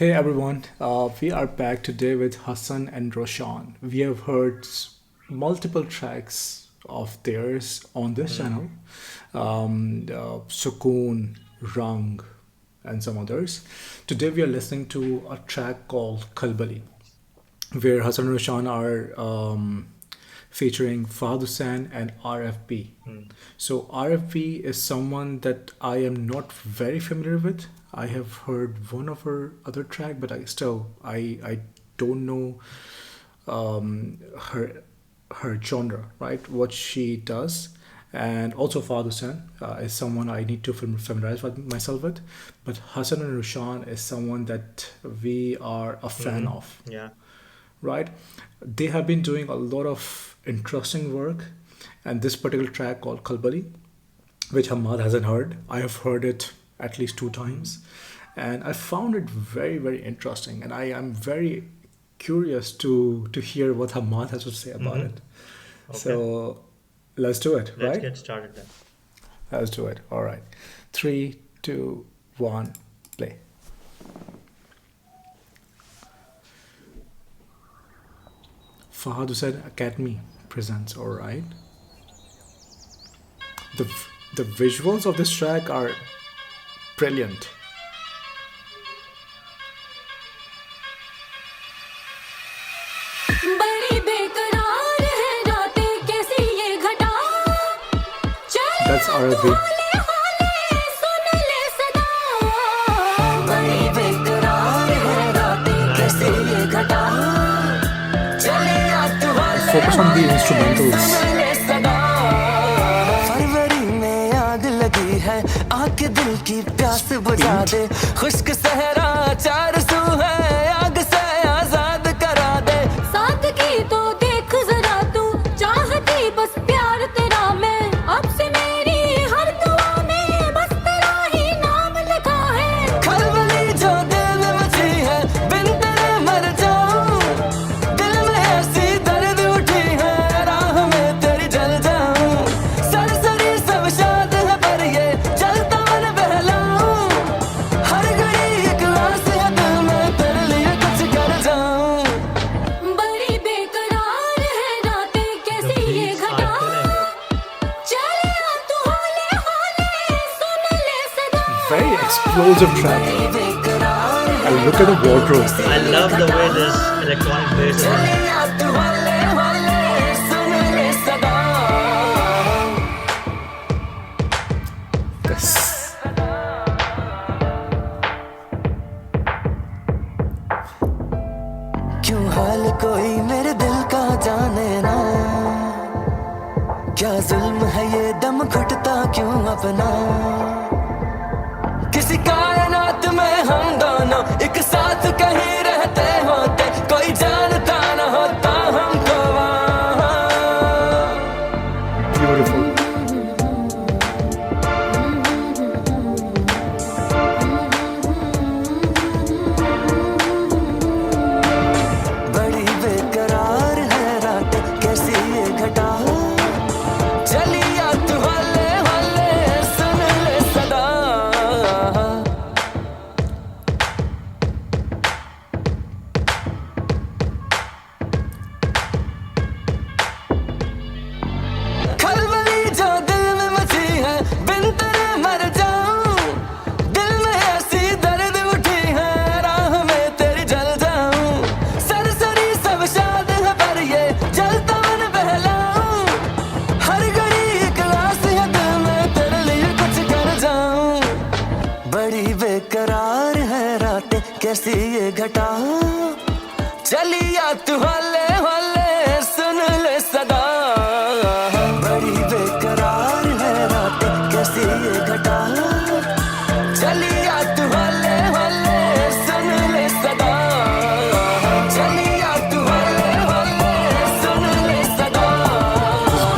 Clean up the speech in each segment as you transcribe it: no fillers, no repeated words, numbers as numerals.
Hey everyone, we are back today with Hassan and Roshaan. We have heard multiple tracks of theirs on this channel, Sukoon, Rang, and some others. Today we are listening to a track called Khalbali, where Hassan and Roshaan are featuring Fahad Hussain and RFB. So RFB is someone that I am not very familiar with. I have heard one of her other track, but I don't know her genre, right? What she does, and also Fahad Hussain is someone I need to familiarize with myself with. But Hassan and Roshaan is someone that we are a fan of, Yeah. right? They have been doing a lot of interesting work, and this particular track called Khalbali, which Hamad hasn't heard. I have heard it at least two times, and I found it very, very interesting. And I am very curious to hear what Hamad has to say about it. Okay. So let's do it, Let's right? get started then. Let's do it. All right. 3, 2, 1, play. Fahad Hussain Academy presents, all right. The the visuals of this track are brilliant. बड़ी बेकरार है रातें कैसी ये घटा चले That's RFB. हौले हौले सुन ले सदा बड़ी बेकरार है रातें कैसी ये घटा चले आज हौले Focus on the instrumentals. सुन ले सदा फरवरी में आग लगी है आके दिल की प्यास बुझा दे खुश्क सहरा चार सू है आग से आजाद करा दे साथ की तो देख जरा तू चाहती बस प्यार तेरा मैं अब से मेरी हर दुआ में बस तेरा ही नाम लिखा है खलबली जो दिल में मची है बिन तेरे मर जाऊं दिल में ऐसी दर्द उठी है राह में तेरी जल जाऊं सरसरी सब शाद है पर ये जलता मन बहलाऊं हर घड़ी एक आस है दिल में तेरे लिए कुछ कर जाऊं बड़ी बेकरार है रातें कैसी ये Beats घटा are killing it. चले आ तू हौले हौले सुन ले सदा Very explosive track. बेकरार And look at the wardrobe. I love the way this electronic bass is. चले आ तू हौले हौले सुन ले सदा This. क्यों हाल कोई मेरे दिल का जाने ना क्या जुल्म है ये दम घुटता क्यों अपना किसी कायनात में हम दोनों एक साथ कहीं रहते होते कोई जानता न होता हमको वहाँ Beautiful. बड़ी बेकरार है रात कैसी ये घटा चली आ तू हौले हौले सुन ले सदा खलबली जो दिल में मची है बिन तेरे मर जाऊं दिल में ऐसी दर्द उठी है राह में तेरी जल जाऊं सरसरी सब शाद है पर ये जलता मन बहलाऊं हर घड़ी एक आस है दिल में तेरे लिए कुछ कर जाऊं बड़ी बेकरार है रातें कैसी ये घटा चली आ तू हौले हौले सुन ले सदा बड़ी बेकरार है रातें कैसी ये घटा चली आ तू हौले हौले सुन ले सदा चली आ तू हौले हौले सुन ले सदा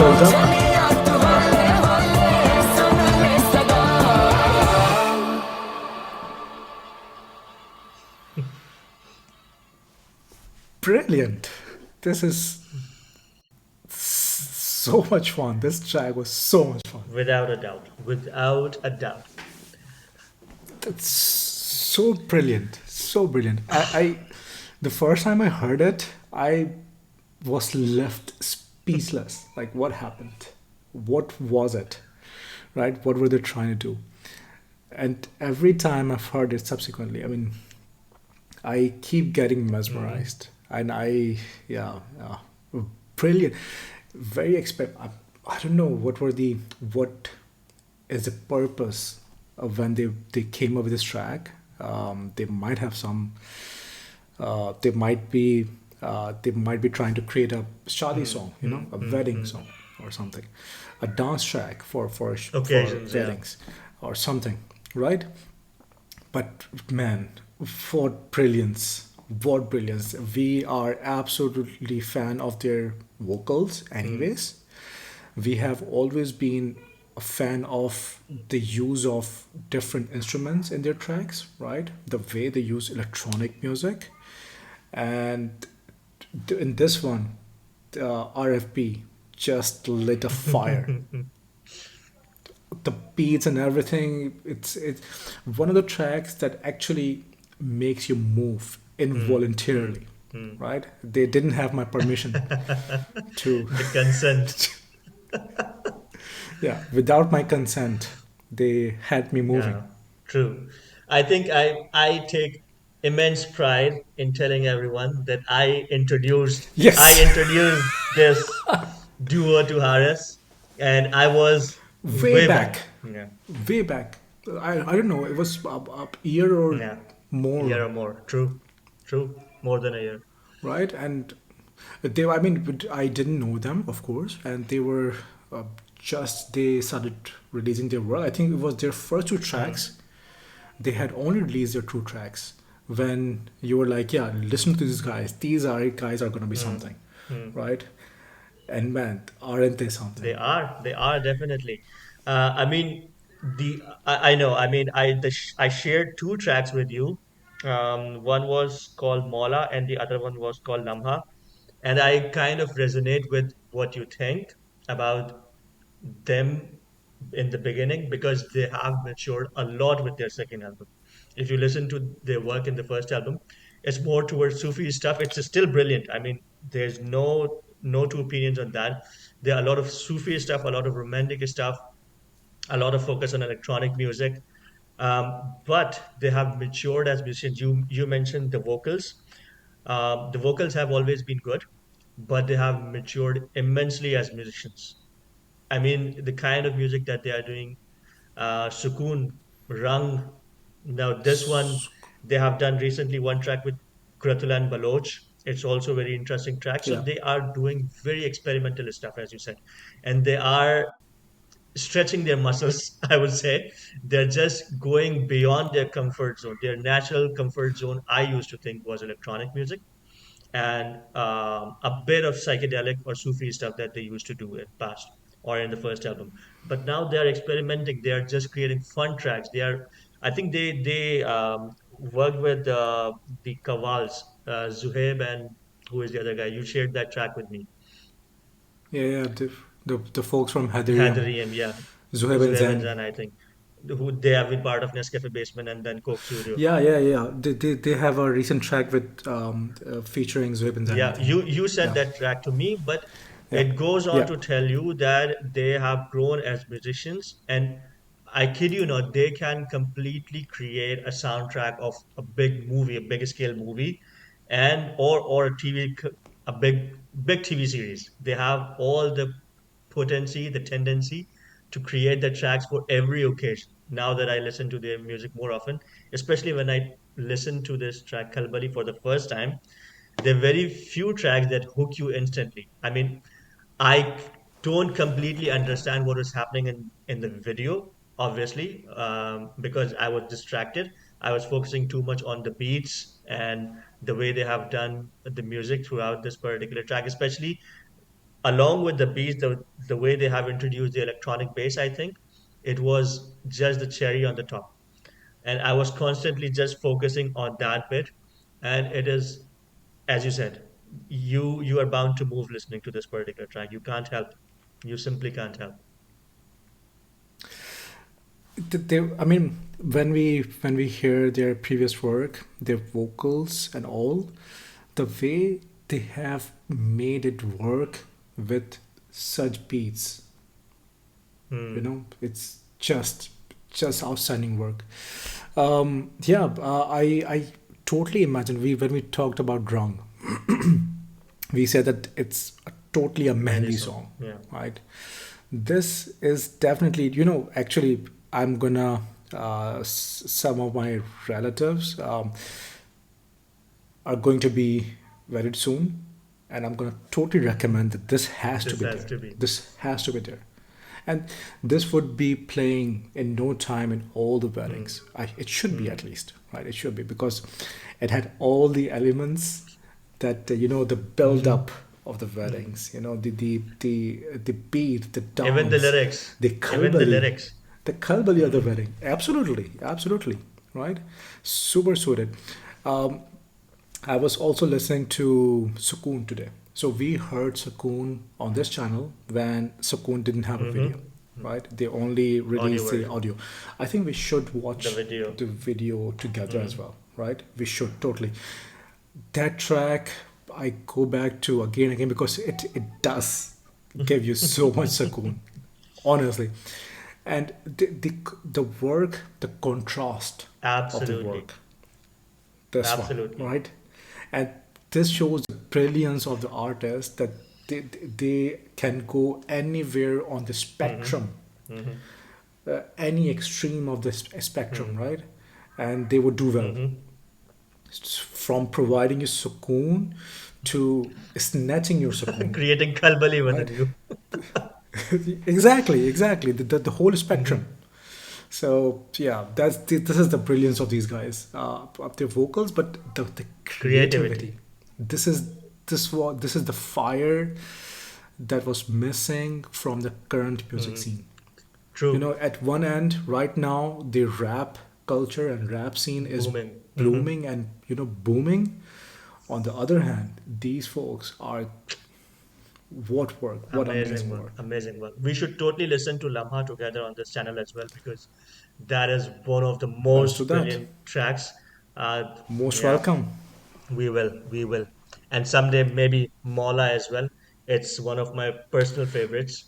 Hold up. चली आ तू हौले हौले सुन ले सदा Brilliant. This is so much fun. This track was so much fun. Without a doubt. Without a doubt. It's so brilliant. so brilliant. The first time I heard it, I was left speechless. Like, what happened? What was it? Right? What were they trying to do? And every time I've heard it subsequently, I mean, I keep getting mesmerized, and yeah, brilliant, very I don't know what is the purpose of when they came up with this track. They might have some. They might be. They might be trying to create a shadi song, a wedding song or something, a dance track for Occasions, yeah. weddings or something, right? But man, what brilliance! What brilliance! We are absolutely fan of their vocals, anyways. We have always been a fan of the use of different instruments in their tracks, right? The way they use electronic music, and in this one, RFB just lit a fire. The beats and everything. It's one of the tracks that actually makes you move involuntarily, right? They didn't have my permission to, The consent. yeah, without my consent, they had me Yeah, moving. true. I think I take immense pride in telling everyone that I Yes, introduced this duo to Harris, and I was way way back, back. Yeah, way back. I don't know. It was up year or yeah, a more, year or more. True, true. More than a year. right? And they, I mean, I didn't know them, of course, and they were just they started releasing their work. I think it was their first two tracks. They had only released their two tracks when you were like, yeah, listen to these guys. These are guys are gonna be something, right? And man, aren't they something? They are definitely. I mean, I know. I mean, I shared two tracks with you. One was called Mola, and the other one was called Lamha. And I kind of resonate with what you think about them in the beginning because they have matured a lot with their second album. If you listen to their work in the first album, it's more towards Sufi stuff. It's still brilliant. I mean, there's no two opinions on that. There are a lot of Sufi stuff, a lot of romantic stuff, a lot of focus on electronic music. But they have matured as musicians. You mentioned the vocals. The vocals have always been good, but they have matured immensely as musicians. I mean, the kind of music that they are doing, Sukoon, Rang. Now, this one, they have done recently one track with Kuratula and Baloch. It's also a very interesting track. So Yeah, they are doing very experimental stuff, as you said. And they are stretching their muscles, I would say. They're just going beyond their comfort zone. Their natural comfort zone, I used to think, was electronic music and a bit of psychedelic or Sufi stuff that they used to do in past or in the first album. But now they are experimenting. They are just creating fun tracks. I think they worked with the Kawals, Zuhaib and who is the other guy? You shared that track with me. yeah. The folks from Hadrium, Hadrium, yeah. Zuhaib and Zuhaib and Zen. Zan, I think. Who they have been part of Nescafe Basement and then Coke Studio. Yeah. They have a recent track with featuring Zuhaib and Zen, I Yeah, think. you sent Yeah, that track to me, but yeah, it goes on yeah. to tell you that they have grown as musicians, and I kid you not, they can completely create a soundtrack of a big movie, a big scale movie, and or a a big TV series. They have all the potency, the tendency to create the tracks for every occasion. Now that I listen to their music more often, especially when I listen to this track Khalbali for the first time, there are very few tracks that hook you instantly. I mean, I don't completely understand what is happening in the video, obviously, because I was distracted. I was focusing too much on the beats and the way they have done the music throughout this particular track, especially along with the beats, the way they have introduced the electronic bass. I think it was just the cherry on the top, and I was constantly just focusing on that bit. And it is, as you said, you are bound to move listening to this particular track. You can't help. You simply can't help. I mean, when we hear their previous work, their vocals and all, the way they have made it work with such beats, it's just outstanding work. Yeah, I totally imagine when we talked about Drang, we said that it's a totally a Mehndi Mehndi song. song, Yeah. right? This is definitely, actually, I'm gonna, some of my relatives are going to be married soon, and I'm gonna totally recommend that this has to This be has there. to be. This has to be there. And this would be playing in no time in all the weddings. It should be at least, right? It should be because it had all the elements that the build up of the weddings. The beat, the Even the dance, lyrics. the Even the Khalbali, lyrics. the Khalbali of the wedding. Absolutely, absolutely, right? Super suited. Um, I was also listening to Sukoon today. So we heard Sukoon on this channel when Sukoon didn't have a video, right? They only Audio released the version. audio. I think we should The watch video. the video together as well, right? We should totally. That track, I go back to again and again because it does give you so much Sukoon, honestly. And the work, the contrast of the Absolutely. work, this one, Absolutely. right? And this shows the brilliance of the artist that they can go anywhere on the spectrum, any extreme of the spectrum, right? And they would do well. From providing you sukoon to snatching your sukoon, Creating Khalbali within right? you. Exactly. The whole spectrum. So yeah, this is the brilliance of these guys, of their vocals, but the Creativity. creativity. This is the fire that was missing from the current music scene. True. At one end, right now, the rap culture and rap scene is Booming. blooming and booming. On the other hand, these folks are what Amazing amazing work. work. Amazing work. We should totally listen to Lamha together on this channel as well because that is one of the Let's do most that. brilliant tracks. Most Yeah, welcome. we will. We will. And someday maybe Mola as well. It's one of my personal favorites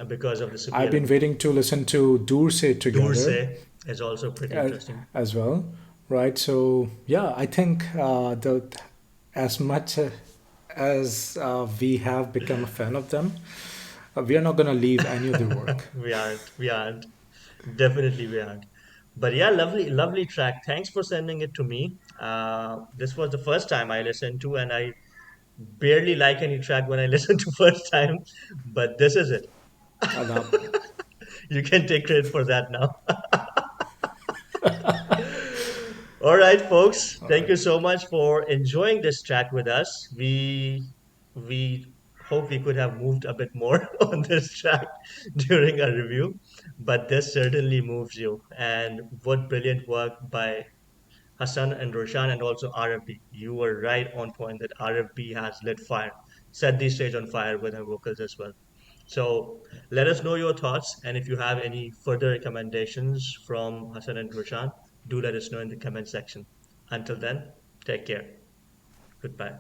because of the I've Suki been element. waiting to listen to Dur Se Dur together Se is also pretty as, interesting. as well, right? So yeah, I think the as much as we have become a fan of them, we are not gonna leave any of their work. We aren't. We aren't. Definitely we aren't. But yeah, lovely, lovely track. Thanks for sending it to me. This was the first time I listened to, and I barely like any track when I listen to first time. But this is it. And, You can take credit for that now. All right, folks. all Thank right. you so much for enjoying this track with us. We hope we could have moved a bit more on this track during our review, but this certainly moves you. And what brilliant work by Hassan and Roshan and also RFB. You were right on point that RFB has lit fire, set the stage on fire with her vocals as well. So let us know your thoughts, and if you have any further recommendations from Hassan and Roshan, do let us know in the comment section. Until then, take care. Goodbye.